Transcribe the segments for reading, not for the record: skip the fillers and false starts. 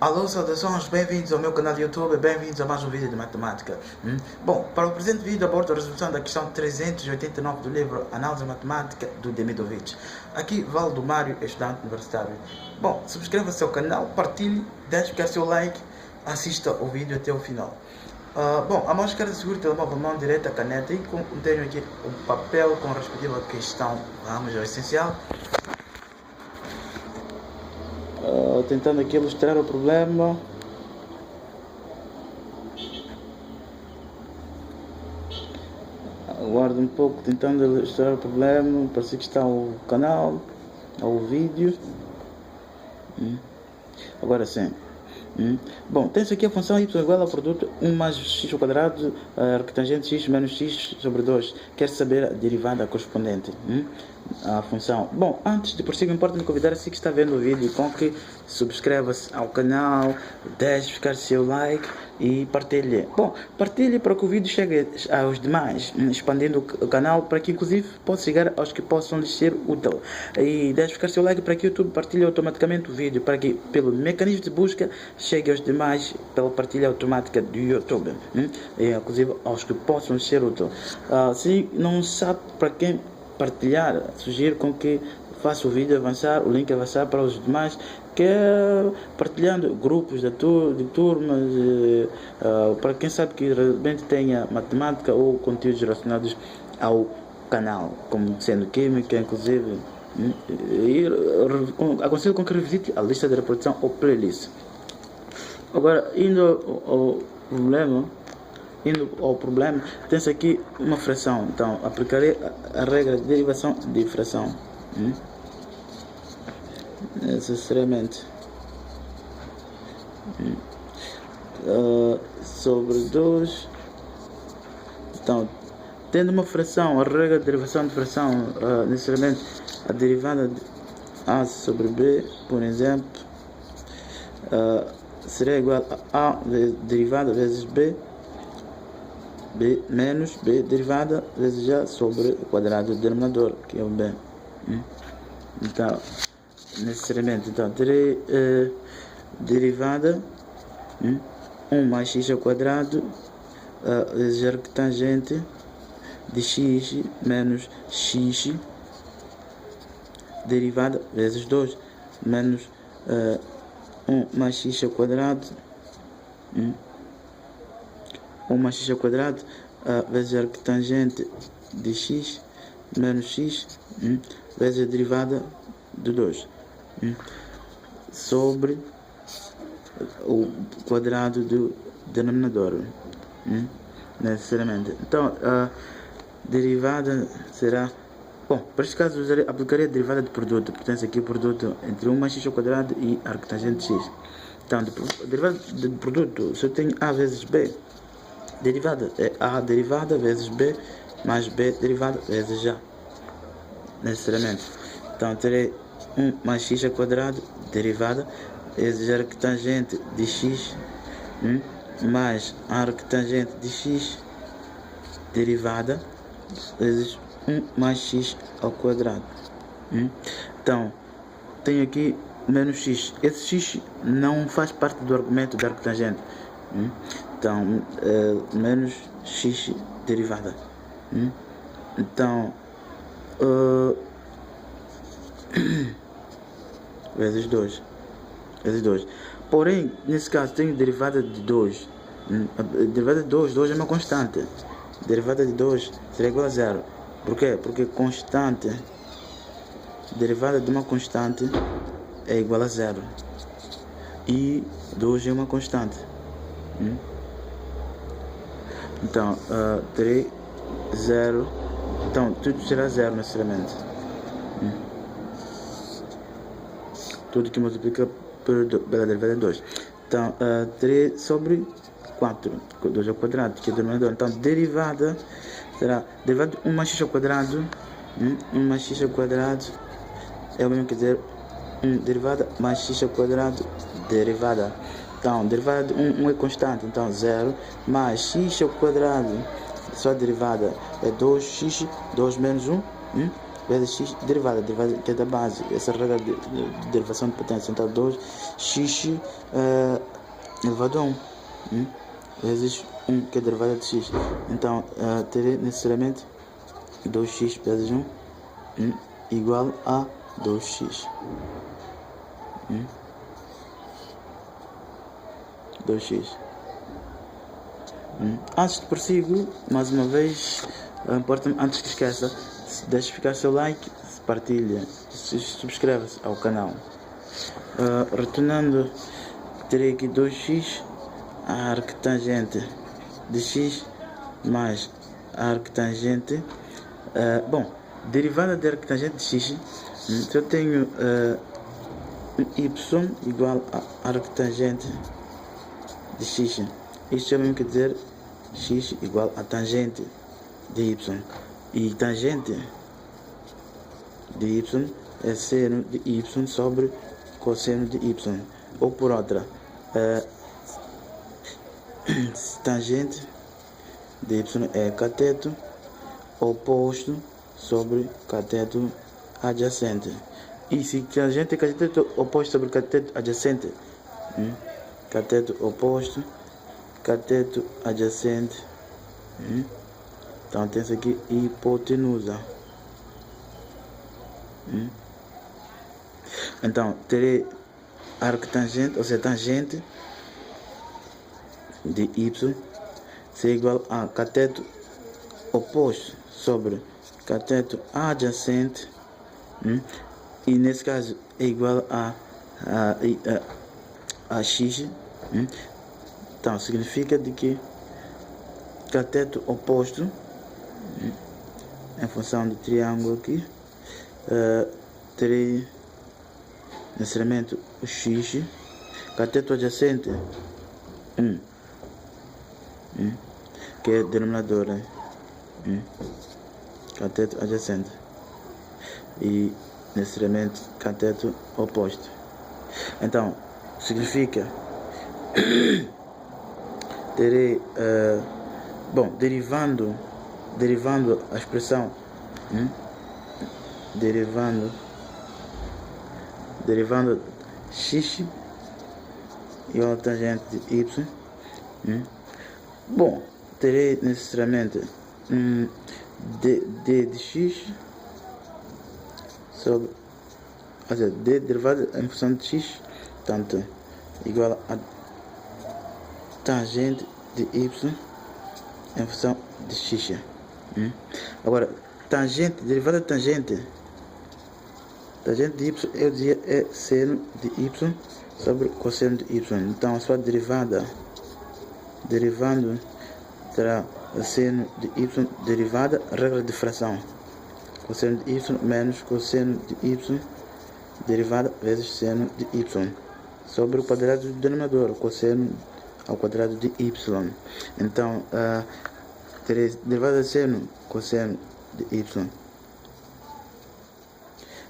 Alô, saudações, bem-vindos ao meu canal de YouTube, bem-vindos a mais um vídeo de matemática. Bom, para o presente vídeo abordo a resolução da questão 389 do livro Análise Matemática do Demidovich. Aqui, Valdo Mário, estudante universitário. Bom, subscreva-se ao canal, partilhe, deixe seu like, assista o vídeo até o final. Bom, a máscara segura o telemóvel, mão direita, caneta, e tenho aqui um papel com a respectiva questão. Vamos ao essencial. Tentando aqui ilustrar o problema. Aguardo um pouco, tentando ilustrar o problema. Parece que está o canal, o vídeo. Agora sim. Bom, tem-se aqui a função y igual ao produto 1 mais x ao quadrado, arctangente x menos x sobre 2. Quer saber a derivada correspondente à função. Bom, antes de prosseguir, importa-me convidar assim que está vendo o vídeo com que subscreva-se ao canal, deixe ficar seu like e partilhe. Bom, partilhe para que o vídeo chegue aos demais, expandindo o canal para que inclusive possa chegar aos que possam lhes ser útil. E deixe ficar seu like para que o YouTube partilhe automaticamente o vídeo, para que pelo mecanismo de busca chegue aos demais pela partilha automática do YouTube, e inclusive aos que possam lhes ser útil. Se não sabe para quem partilhar, sugiro com que faça o vídeo avançar, o link avançar para os demais, que é partilhando grupos de turmas, para quem sabe que realmente tenha matemática ou conteúdos relacionados ao canal, como sendo química, inclusive. E aconselho com que revisite a lista de reprodução ou playlist. Agora, indo ao problema, tem-se aqui uma fração. Então, aplicarei a regra de derivação de fração. Necessariamente. Sobre 2. Então, tendo uma fração, a regra de derivação de fração, necessariamente a derivada de A sobre B, por exemplo, será igual a A derivada vezes B menos B derivada vezes A sobre o quadrado do denominador, que é o B. Então, necessariamente, terei derivada 1 mais x ao quadrado vezes arctangente de x menos x derivada vezes 2 menos 1 mais x ao quadrado 1 mais x ao quadrado vezes arctangente de x menos x vezes a derivada de 2 sobre o quadrado do denominador, necessariamente. Então, a derivada será... Bom, para este caso aplicarei a derivada de produto. Portanto, aqui o produto entre 1 mais x ao quadrado e arctangente de x. Então, a derivada de produto, se eu tenho A vezes B, derivada é A derivada vezes B mais B derivada vezes A, necessariamente. Então, terei 1 mais x ao quadrado derivada vezes arctangente de x mais arctangente de x derivada vezes 1 mais x ao quadrado. Então, tenho aqui menos x. Esse x não faz parte do argumento da arctangente. Então, menos x derivada. Então, vezes 2. Porém, nesse caso, tenho derivada de 2. A derivada de 2 é uma constante. Derivada de 2 será igual a 0. Por quê? Porque constante, derivada de uma constante é igual a 0. E 2 é uma constante. Então, terei 0. Então, tudo será 0 necessariamente. Tudo que multiplica pela derivada de 2. Então, terei sobre 4. 2 ao quadrado, que é o denominador. Então, derivada será derivada de 1 mais x ao quadrado. 1 mais x ao quadrado é o mesmo que dizer 1 derivada mais x ao quadrado derivada. Então, derivada de 1 é constante, então 0 mais x ao quadrado, sua derivada é 2x, 2 menos 1, vezes x derivada que é da base, essa regra de derivação de potência. Então 2x elevado a 1 vezes 1 que é derivada de x. Então terei necessariamente 2x vezes 1 igual a 2x. 2x. Antes de prossigo, mais uma vez, importa-me, antes que esqueça, deixe ficar seu like, partilha, subscreva-se ao canal. Retornando, terei aqui 2x, a arctangente de x mais a arctangente. Bom, derivada da arctangente de x, se eu tenho y igual a arctangente de x, isto também quer dizer x igual a tangente de y, e tangente de y é seno de y sobre cosseno de y, ou por outra, tangente de y é cateto oposto sobre cateto adjacente. E se tangente é cateto oposto sobre cateto adjacente, cateto oposto, cateto adjacente, então tem isso aqui, hipotenusa. Então terei arctangente, ou seja, tangente de y ser igual a cateto oposto sobre cateto adjacente, e nesse caso é igual a x. Então significa de que cateto oposto, em função do triângulo aqui, terei necessariamente o x, cateto adjacente, que é denominador, cateto adjacente, e necessariamente cateto oposto. Então significa terei bom, derivando a expressão, derivando x igual a tangente de y, bom, terei necessariamente d de x sobre, ou seja, d derivada em função de x, portanto igual a tangente de y em função de x. Agora, tangente, derivada de tangente de y, eu dizia, é seno de y sobre cosseno de y. Então a sua derivando terá seno de y, derivada, regra de fração, cosseno de y menos cosseno de y, derivada vezes seno de y, sobre o quadrado do denominador, cosseno ao quadrado de y. Então terei derivada de seno, cosseno de y,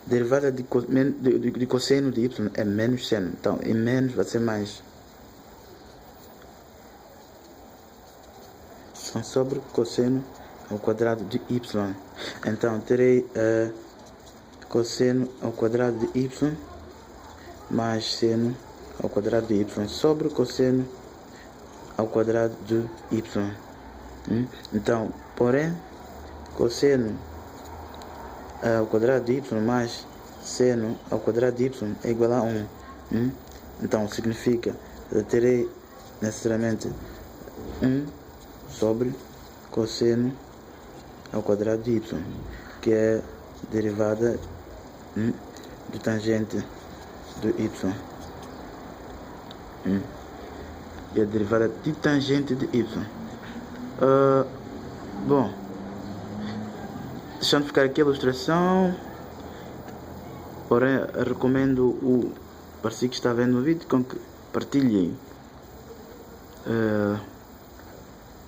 derivada de cosseno de y é menos seno, então em menos vai ser mais, então sobre cosseno ao quadrado de y. Então terei cosseno ao quadrado de y mais seno ao quadrado de y sobre cosseno ao quadrado de y. Então, porém, cosseno ao quadrado de y mais seno ao quadrado de y é igual a 1. Então significa que eu terei necessariamente 1 sobre cosseno ao quadrado de y, que é derivada do tangente do y, e a derivada de tangente de y. Bom, deixando ficar aqui a ilustração, porém recomendo para si que está vendo o vídeo com que partilhem,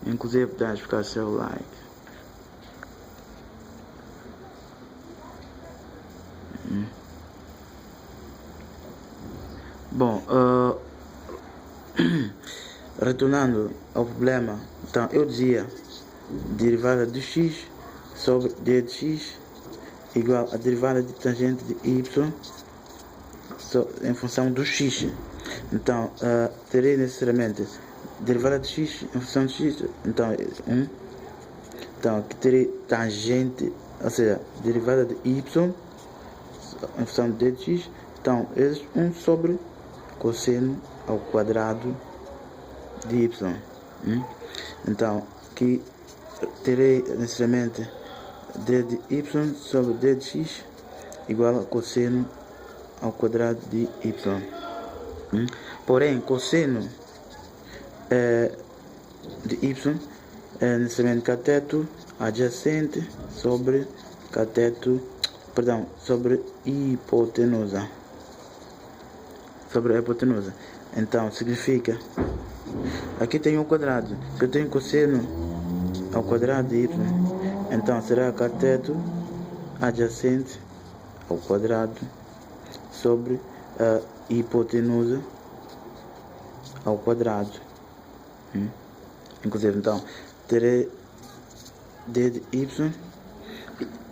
inclusive deixe ficar seu like. Bom, retornando ao problema, então eu dizia derivada de x sobre d de x igual a derivada de tangente de y em função do x. Então, terei necessariamente derivada de x em função de x, então 1. Então, aqui terei tangente, ou seja, derivada de y em função de d de x, então, vezes 1 sobre cosseno ao quadrado de y. Então, aqui terei necessariamente d de y sobre d de x igual a cosseno ao quadrado de y. Porém, cosseno de y é necessariamente cateto adjacente sobre sobre hipotenusa. Sobre a hipotenusa. Então, significa, aqui tem um quadrado. Se eu tenho cosseno ao quadrado de y, então será cateto adjacente ao quadrado sobre a hipotenusa ao quadrado. Inclusive, então, terei d de y.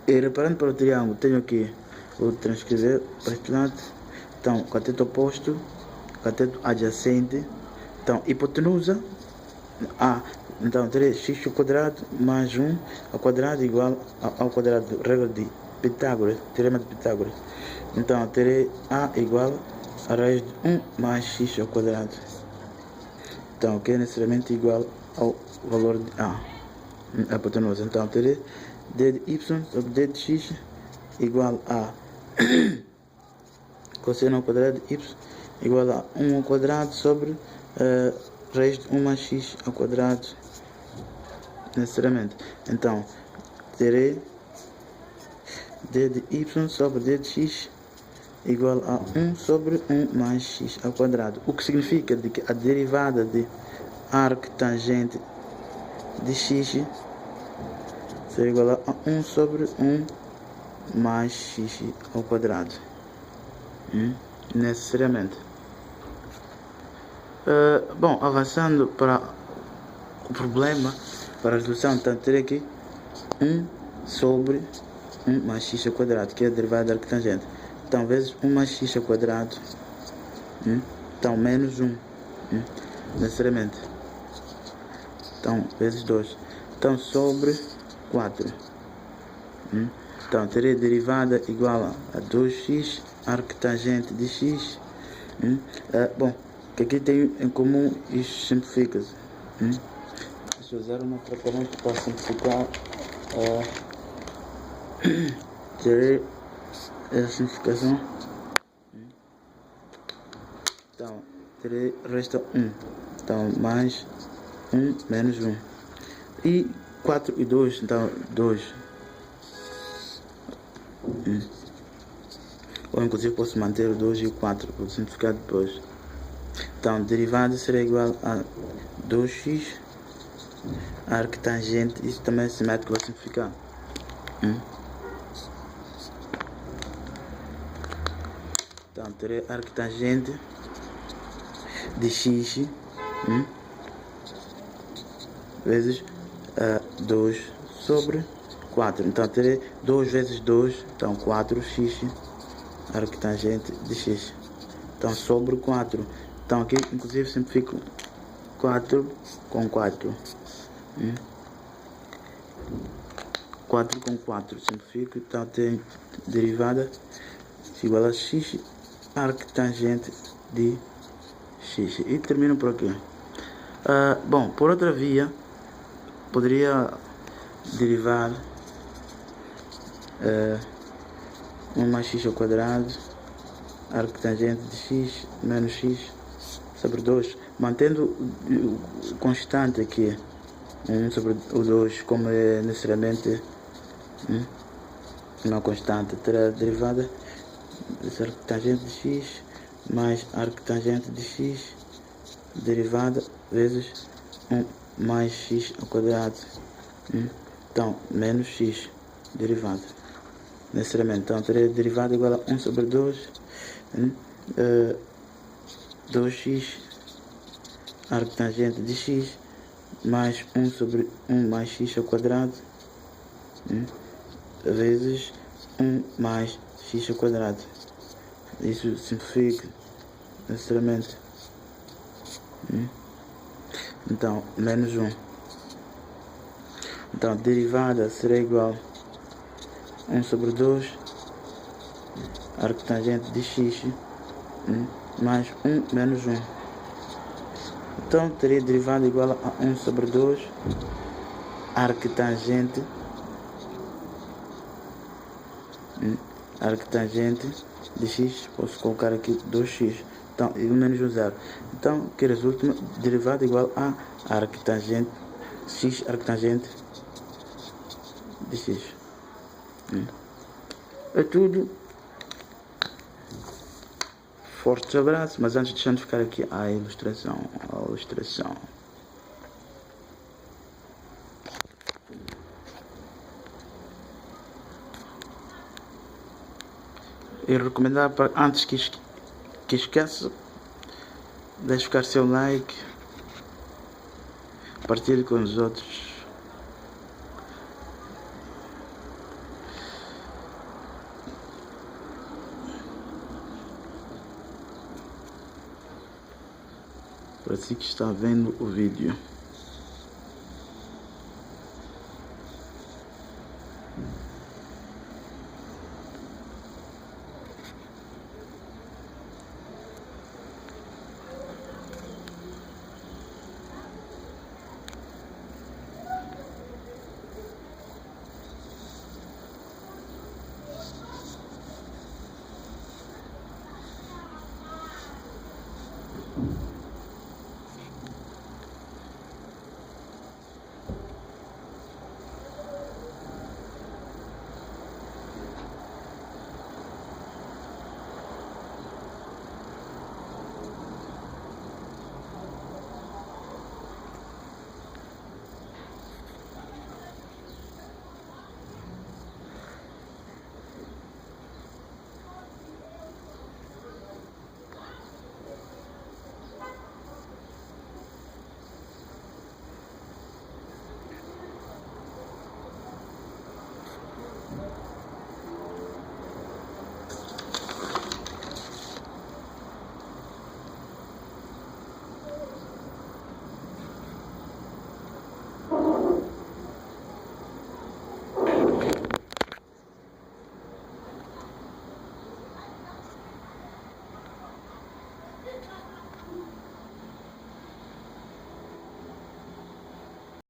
E reparando para o triângulo, tenho aqui, vou transcrever para este lado. Então, cateto oposto, cateto adjacente. Então, hipotenusa a. Então, terei x ao quadrado mais 1 ao quadrado igual ao quadrado, regra de Pitágoras, teorema de Pitágoras. Então, terei a igual a raiz de 1 mais x ao quadrado. Então, que é necessariamente igual ao valor de a hipotenusa. Então, terei d de y sobre d de x igual a cosseno ao quadrado de y igual a 1 ao quadrado sobre raiz de 1 mais x ao quadrado, necessariamente. Então, terei d de y sobre d de x igual a 1 sobre 1 mais x ao quadrado, o que significa de que a derivada de arctangente de x será igual a 1 sobre 1 mais x ao quadrado, necessariamente. Bom, avançando para o problema, para a resolução, então terei aqui 1 sobre 1 mais x ao quadrado, que é a derivada da arctangente. Então, vezes 1 mais x ao quadrado, então menos 1, necessariamente. Então, vezes 2. Então, sobre 4. Então, terei derivada igual a 2x, arctangente de x. Bom, que aqui tem em comum, isto simplifica-se. Deixa eu usar uma transparente para simplificar. Terei essa simplificação. Então, terei resta 1. Então, mais 1 menos 1. E 4 e 2, então 2. Ou inclusive posso manter o 2 e o 4, vou simplificar depois. Então, derivada será igual a 2x arctangente, isso também é simétrico, vou simplificar. Então, terei arctangente de x vezes 2 sobre 4. Então, terei 2 vezes 2, então 4x arctangente de x. Então, sobre 4. Então, aqui, inclusive, simplifico 4 com 4. 4 com 4. Simplifico, então, tem derivada igual a x arctangente de x. E termino por aqui. Bom, por outra via, poderia derivar 1 mais x ao quadrado, arctangente de x menos x sobre 2, mantendo o constante aqui, 1 sobre o 2, como é necessariamente uma constante, terá a derivada desse arctangente de x mais arctangente de x, derivada vezes 1 mais x ao quadrado. Então, menos x, derivada. Necessariamente, então, terei derivada igual a 1 sobre 2, 2x arctangente de x mais 1 sobre 1 mais x ao quadrado, vezes 1 mais x ao quadrado. Isso simplifica necessariamente. Então, menos 1. Então, a derivada será igual a 1 sobre 2 arctangente de x mais 1 menos 1. Então, teria derivada igual a 1 sobre 2 arctangente de x. Posso colocar aqui 2x. Então, e menos 1, 0. Então, que resulta derivada igual a arctangente x arctangente de x. É tudo. Forte abraço, mas antes deixando ficar aqui a ilustração. E recomendar para antes que esqueça, deixe ficar seu like, partilhe com os outros. Para si que está vendo o vídeo.